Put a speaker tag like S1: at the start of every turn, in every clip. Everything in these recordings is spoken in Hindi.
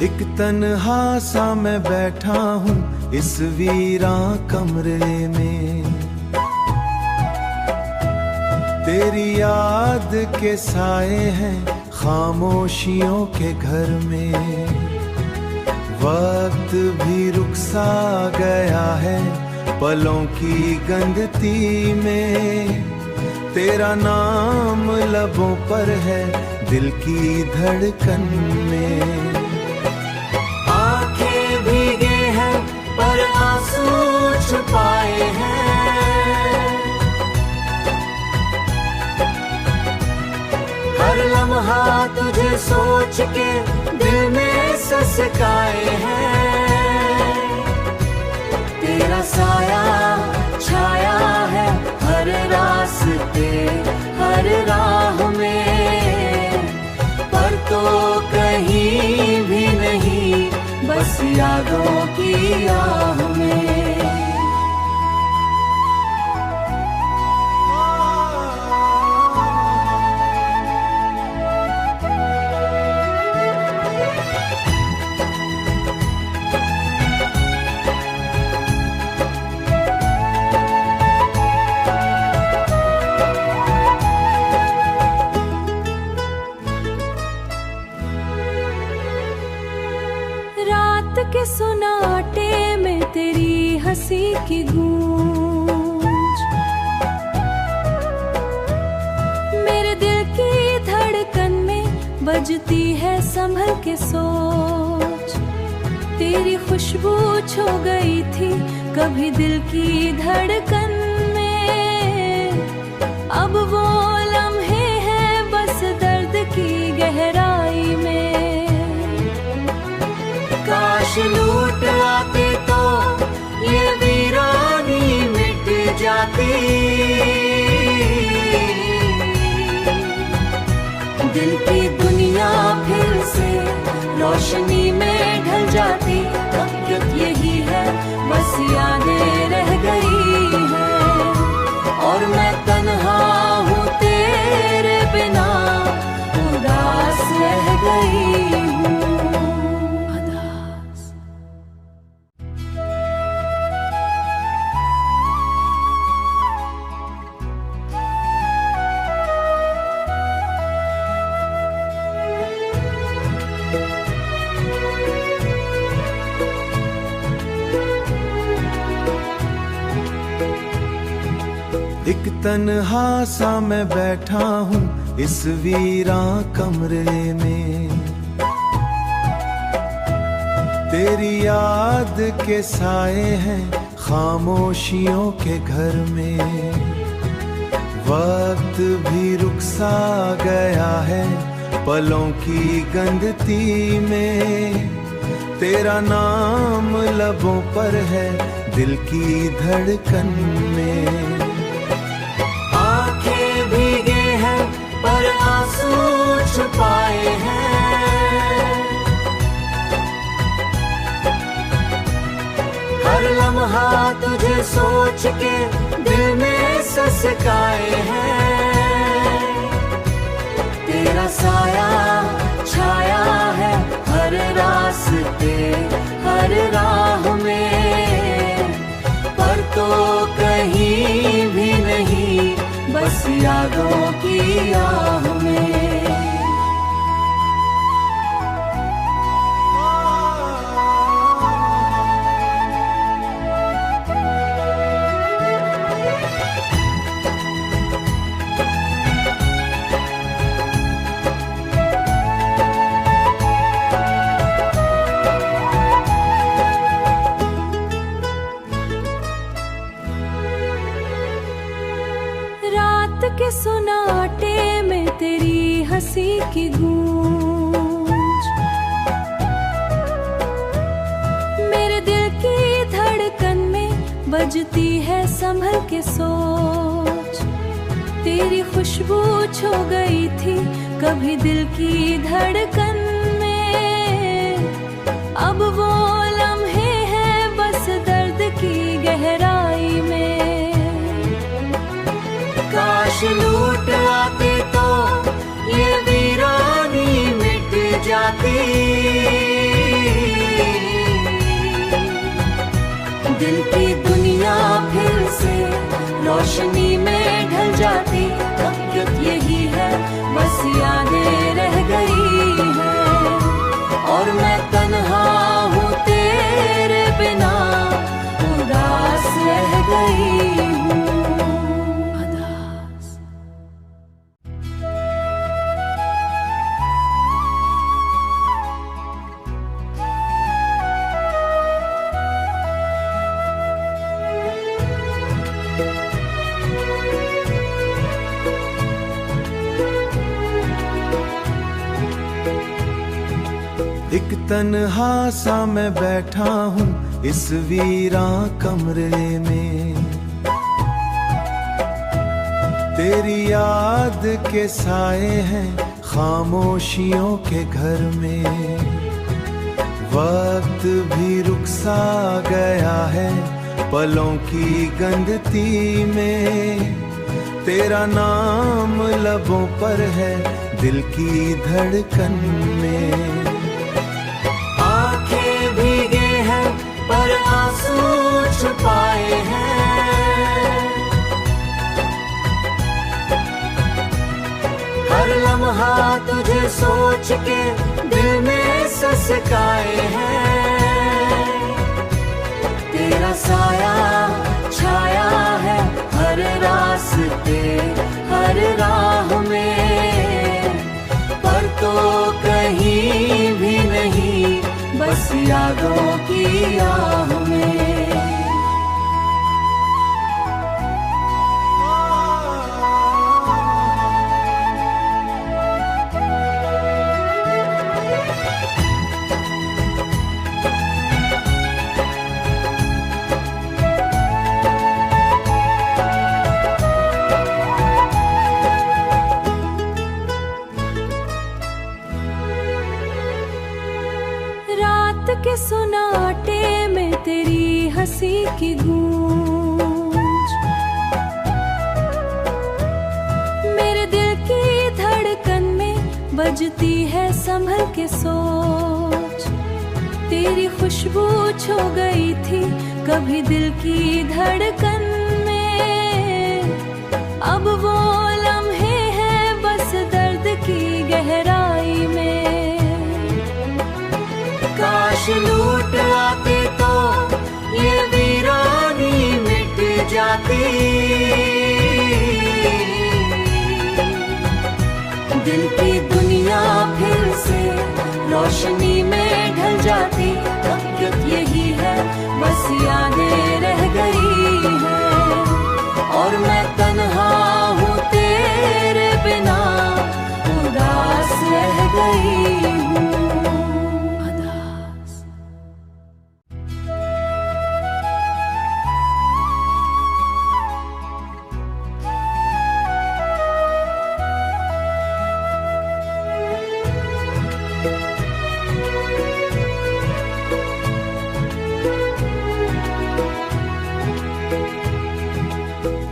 S1: एक तन्हा सा मैं बैठा हूँ इस वीरां कमरे में, तेरी याद के साए हैं खामोशियों के घर में। वक्त भी रुक सा गया है पलों की गंदती में, तेरा नाम लबों पर है दिल की धड़कन में।
S2: आंखें भीगे हैं पर आंसू छुपाए हैं, हर लम्हा तुझे सोच के दिल में ससकाए हैं। तेरा साया छाया है हर रास्ते हर राह में, पर तो कहीं भी नहीं बस यादों की आह में।
S3: रात के सुनाटे में तेरी हंसी की गूंज, मेरे दिल की धड़कन में बजती है संभल के सोच। तेरी खुशबू छू गई थी कभी दिल की धड़कन में, अब वो लम्हे हैं बस दर्द की गहराई में।
S2: काश लूट आते तो ये वीरानी मिट जाती, दिल की दुनिया फिर से रोशनी में ढल जाती। अब यही है बस यादें रह गई हैं, और मैं तन्हा हूँ तेरे बिना उदास रह गई हूँ।
S1: एक तन्हा सा मैं बैठा हूँ इस वीरां कमरे में, तेरी याद के साए हैं खामोशियों के घर में। वक्त भी रुक सा गया है पलों की गंदती में, तेरा नाम लबों पर है दिल की धड़कन में।
S2: भीगे हैं पर आंसू छुपाए हैं, हर लम्हा तुझे सोच के दिल में ससकाए हैं। तेरा साया छाया है हर रास्ते हर राह में, पर तो कहीं भी नहीं बस यादों की आह में।
S3: रात के सुनाटे में तेरी हंसी की गूंज, मेरे दिल की धड़कन में बजती है संभल के सोच। तेरी खुशबू छू गई थी कभी दिल की धड़कन में, अब वो लम्हे हैं बस दर्द की गहराई में।
S2: काश लूट आते तो ये वीरानी मिट जाती,
S3: है, बस यादें रह गई हैं। और मैं तन्हा हूँ तेरे बिना, उदास रह गई हूँ। उदास।
S1: एक तन्हा सा मैं बैठा हूँ इस वीरां कमरे में, तेरी याद के साए हैं खामोशियों के घर में। वक्त भी रुक सा गया है पलों की गंदती में, तेरा नाम लबों पर है दिल की धड़कन में।
S2: आंखें भीगे हैं पर आंसू छुपाए हैं, हर लम्हा तुझे सोच के दिल में ससकाए हैं। तेरा साया छाया है हर रास्ते हर राह में, पर तो कहीं भी नहीं बस यादों की आह में।
S3: रात के सुनाटे में तेरी हंसी की गूंज, मेरे दिल की धड़कन में बजती है संभल के सोच। तेरी खुशबू छो गई थी कभी दिल की धड़कन में, अब वो लम्हे हैं बस दर्द की गहराई में।
S2: काश लूट आते तो ये वीरानी मिट जाती, दिल की दुनिया फिर से रोशनी में ढल जाती। अब यही है बस यादें रह गई हैं, और मैं तन्हा हूँ तेरे बिना, उदास रह गई हूँ।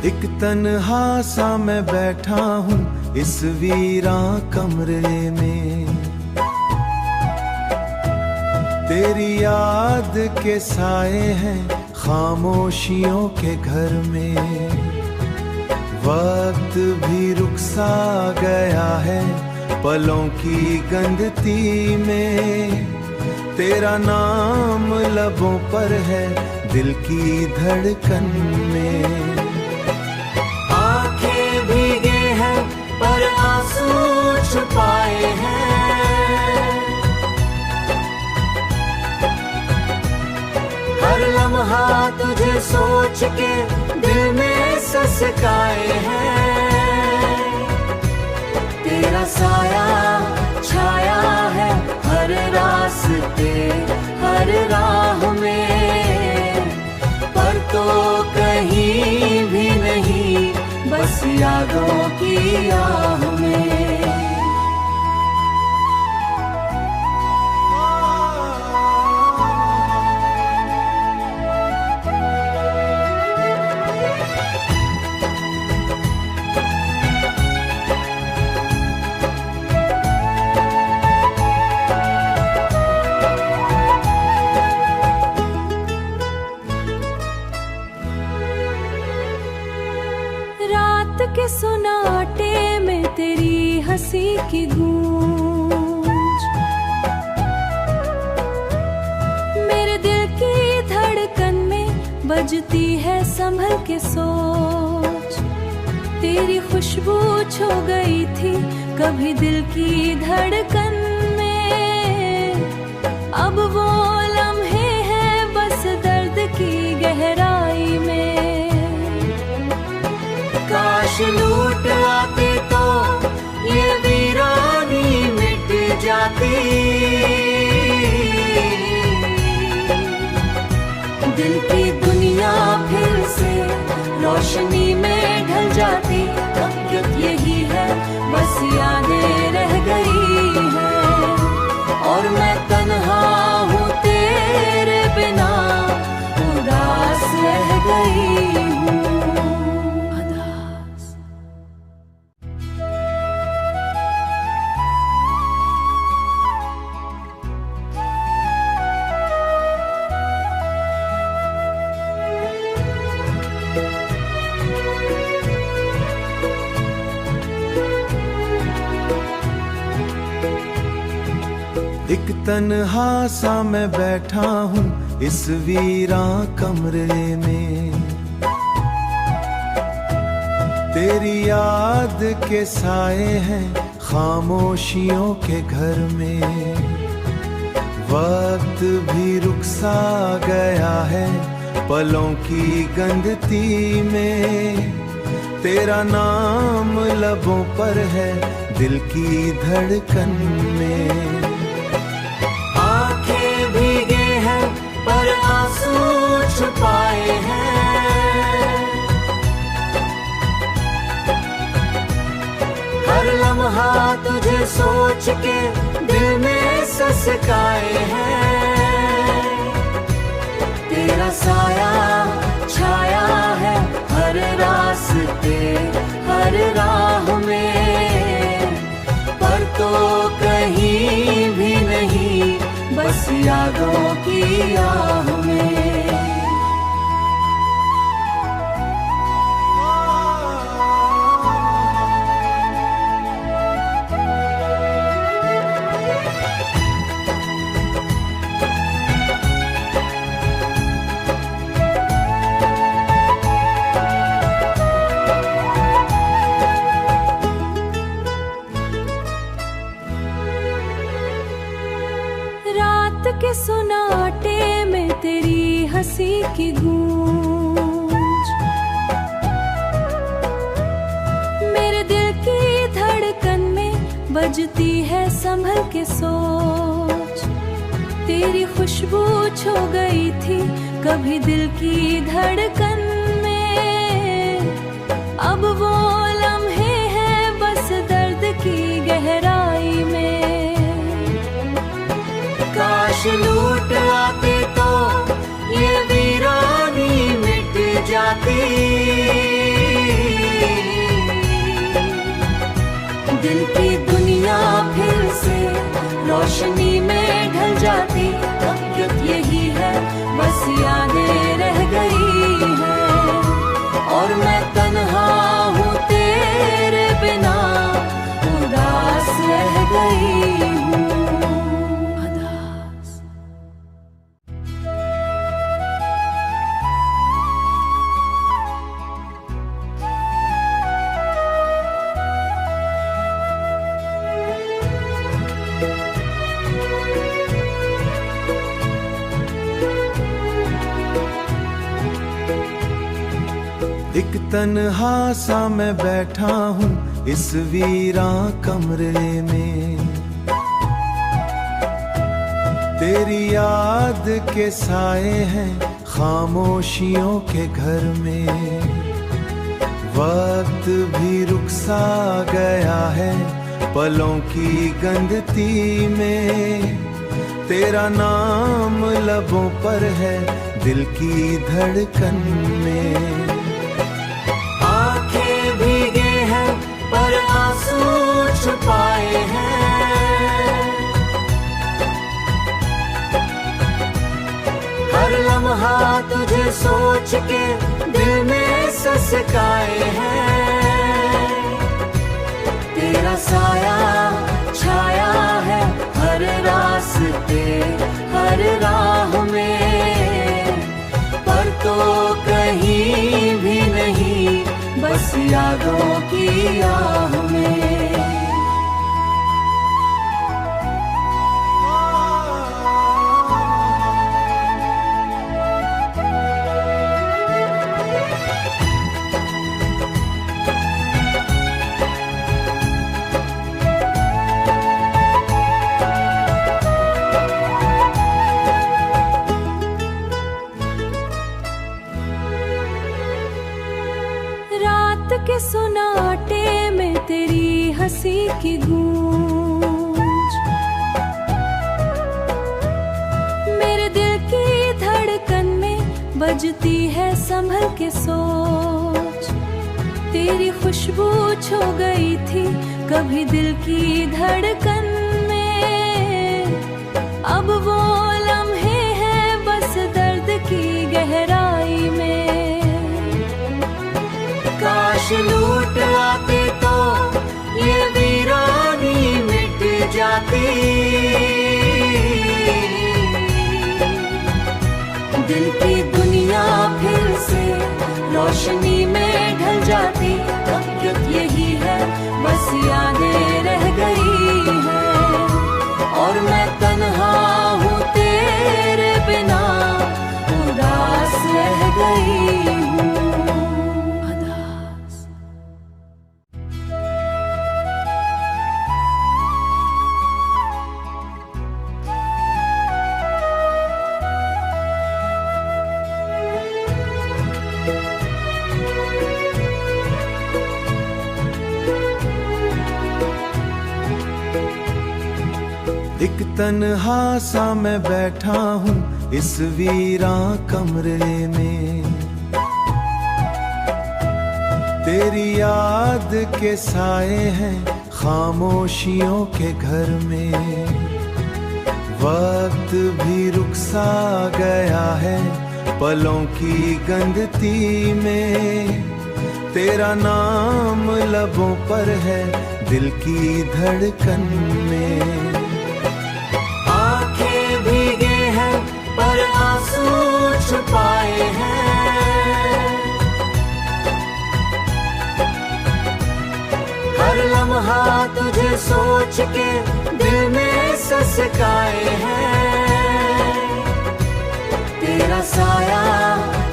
S1: एक तन्हा सा मैं बैठा हूँ इस वीरां कमरे में, तेरी याद के साए हैं खामोशियों के घर में। वक्त भी रुक सा गया है पलों की गंदती में, तेरा नाम लबों पर है दिल की धड़कन में।
S2: आंखें भीगे हैं पर आंसू छुपाए हैं, हर लम्हा तुझे सोच के दिल में ससकाए हैं। तेरा साया छाया है हर रास्ते हर राह में, पर तो कहीं भी नहीं बस यादों की आह में।
S3: रात के सुनाटे में तेरी की गूंज। मेरे दिल की धड़कन में बजती है संभल के सोच। तेरी खुशबू छो गई थी कभी दिल की धड़कन में। अब वो लम्हे हैं बस दर्द की गहराई में।
S2: काश लूट आते तो ये वीरानी मिट जाती। दिल की दुनिया फिर से रोशनी में ढल जाती। हकीकत यही है बस यादें रह गई हैं और मैं तन्हा हूँ तेरे बिना उदास रह गई हूँ।
S1: एक तन्हा सा मैं बैठा हूँ इस वीरां कमरे में। तेरी याद के साए हैं खामोशियों के घर में। वक्त भी रुक सा गया है पलों की गंदती में। तेरा नाम लबों पर है दिल की धड़कन में।
S2: आंखें भीगे हैं पर आंसू छुपाए हैं। हर लम्हा तुझे सोच के दिल में ससकाए हैं। तेरा साया छाया है हर रास्ते हर राह में। पर तो कहीं भी नहीं बस यादों की आह में।
S3: रात के सुनाटे में तेरी हंसी की गूंज। मेरे दिल की धड़कन में बजती है संभल के सोच। तेरी खुशबू छो गई थी कभी दिल की धड़कन में। अब वो लम्हे हैं बस दर्द की गहराई में।
S2: काश लूट आते तो ये वीरानी मिट जाती। दिल की दुनिया फिर से रोशनी में ढल जाती। हकीकत यही है बस यादें रह गई हैं और मैं तन्हा हूँ तेरे बिना उदास रह गई हूँ।
S1: एक तन्हा सा मैं बैठा हूँ इस वीरां कमरे में। तेरी याद के साए हैं खामोशियों के घर में। वक्त भी रुक सा गया है पलों की गंदती में। तेरा नाम लबों पर है दिल की धड़कन में।
S2: आंखें भीगे हैं पर आंसू छुपाए हैं। हर लम्हा तुझे सोच के दिल में ससकाए हैं। तेरा साया यादों की आह में।
S3: रात के सुनाटे में तेरी हंसी की गूंज, मेरे दिल की धड़कन में बजती है संभल के सोच। तेरी खुशबू छो गई थी कभी दिल की धड़कन में, अब वो लम्हे हैं बस दर्द की गहराई में।
S2: काश लूट आते तो ये वीरानी मिट जाती, दिल की दुनिया फिर से रोशनी में ढल जाती। अब यही है बस यादें रह गई हैं, और मैं तन्हा हूँ तेरे बिना, उदास रह गई हूँ।
S1: एक तन्हा सा मैं बैठा हूँ इस वीरां कमरे में, तेरी याद के साए हैं खामोशियों के घर में। वक्त भी रुक सा गया है पलों की गंदती में, तेरा नाम लबों पर है दिल की धड़कन में।
S2: आंखें भीगे हैं पर आंसू छुपाए हैं, हर लम्हा तुझे सोच के दिल में ससकाए हैं। तेरा साया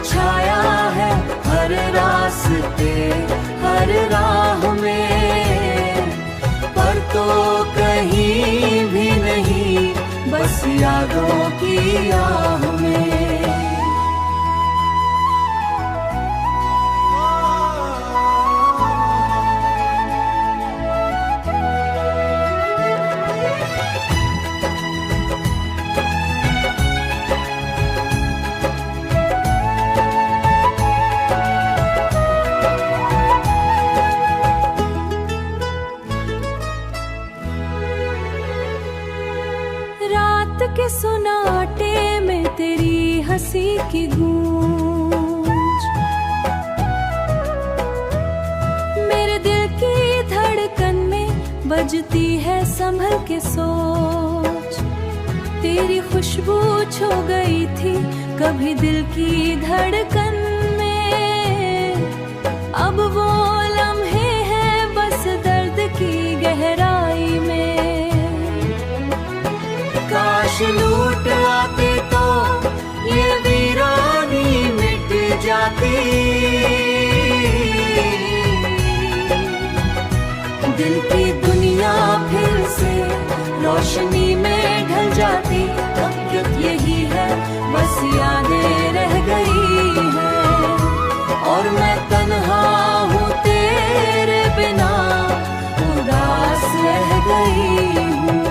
S2: छाया है हर रास्ते हर राह में, पर तो कहीं भी नहीं बस यादों की आह में।
S3: रात के सुनाटे में तेरी हंसी की गूंज, मेरे दिल की धड़कन में बजती है संभल के सोच। तेरी खुशबू छो गई थी कभी दिल की धड़कन में, अब वो लम्हे हैं बस दर्द की गहराई में।
S2: काश लूट आते तो ये वीरानी मिट जाती, दिल की दुनिया फिर से रोशनी में ढल जाती। अब यही है बस यादें रह गई हैं, और मैं तन्हा हूँ तेरे बिना, उदास रह गई हूँ।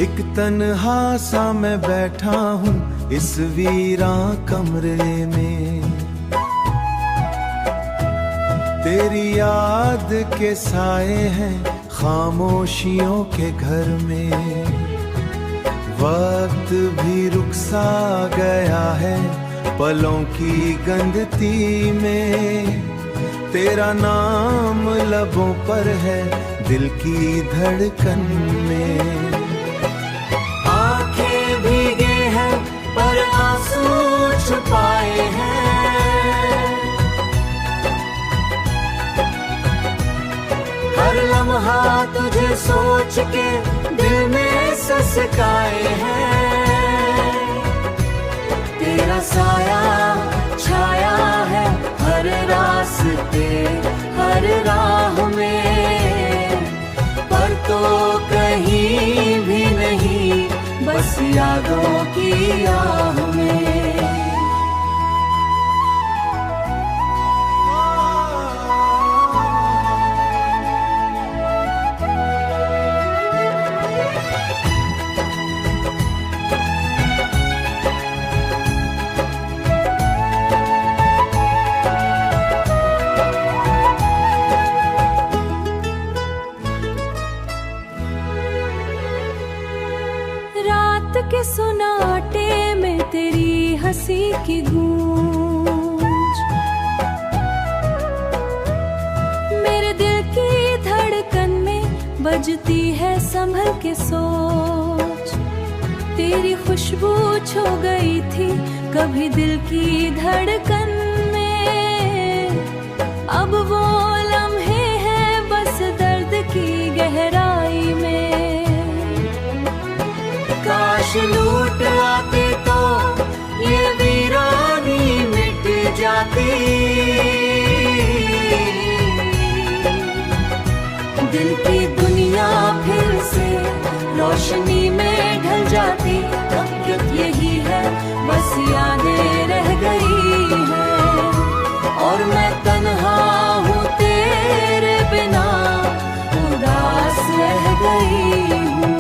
S1: एक तन्हा सा मैं बैठा हूँ इस वीरां कमरे में, तेरी याद के साए हैं खामोशियों के घर में। वक्त भी रुक सा गया है पलों की गंदती में, तेरा नाम लबों पर है दिल की धड़कन में।
S2: आंखें भीगे हैं पर आंसू छुपाए हैं, हर लम्हा तुझे सोच के दिल में ससकाए हैं। तेरा साया छाया है हर रास्ते हर राह में, पर तो कहीं भी नहीं बस यादों की आह में।
S3: रात के सुनाटे में तेरी हंसी की गूंज, मेरे दिल की धड़कन में बजती है संभल के सोच। तेरी खुशबू छो गई थी कभी दिल की धड़कन में, अब वो लम्हे हैं बस दर्द की गहराई में।
S2: काश लूट आते तो ये वीरानी मिट जाती, दिल की दुनिया फिर से रोशनी में ढल जाती। अब यही है बस यादें रह गई हैं, और मैं तन्हा हूँ तेरे बिना उदास रह गई हूँ।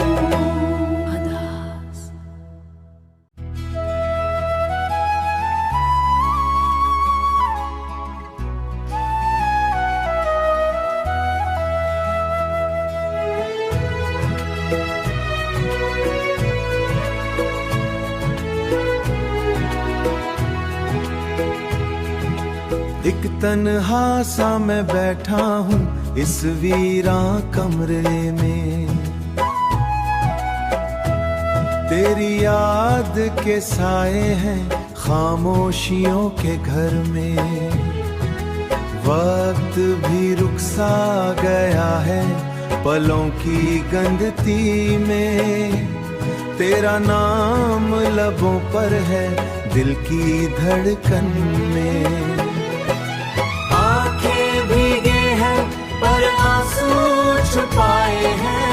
S1: एक तन्हा सा मैं बैठा हूँ इस वीरा कमरे में, तेरी याद के साए हैं खामोशियों के घर में। वक्त भी रुक सा गया है पलों की गंदती में, तेरा नाम लबों पर है दिल की धड़कन में।
S2: आंखें भीगे हैं पर आंसू छुपाए हैं,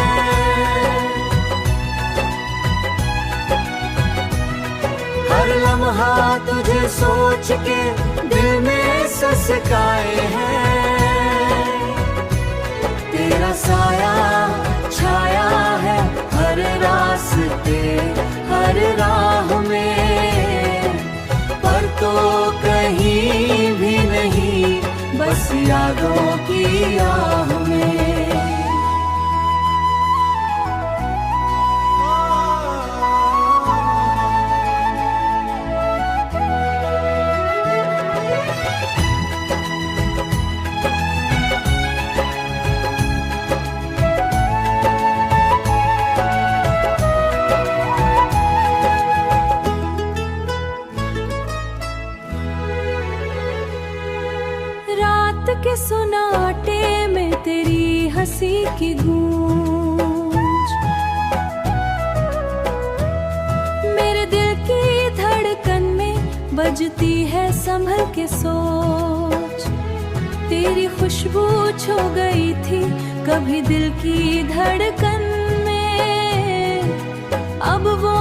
S2: हर लम्हा तुझे सोच के दिल में ससकाए हैं। तेरा साया छाया है हर रास्ते हर राह में, पर तो कहीं भी नहीं बस यादों की आह में।
S3: रात के सुनाटे में तेरी हंसी की गूंज, मेरे दिल की धड़कन में बजती है संभल के सोच। तेरी खुशबू छो गई थी कभी दिल की धड़कन में, अब वो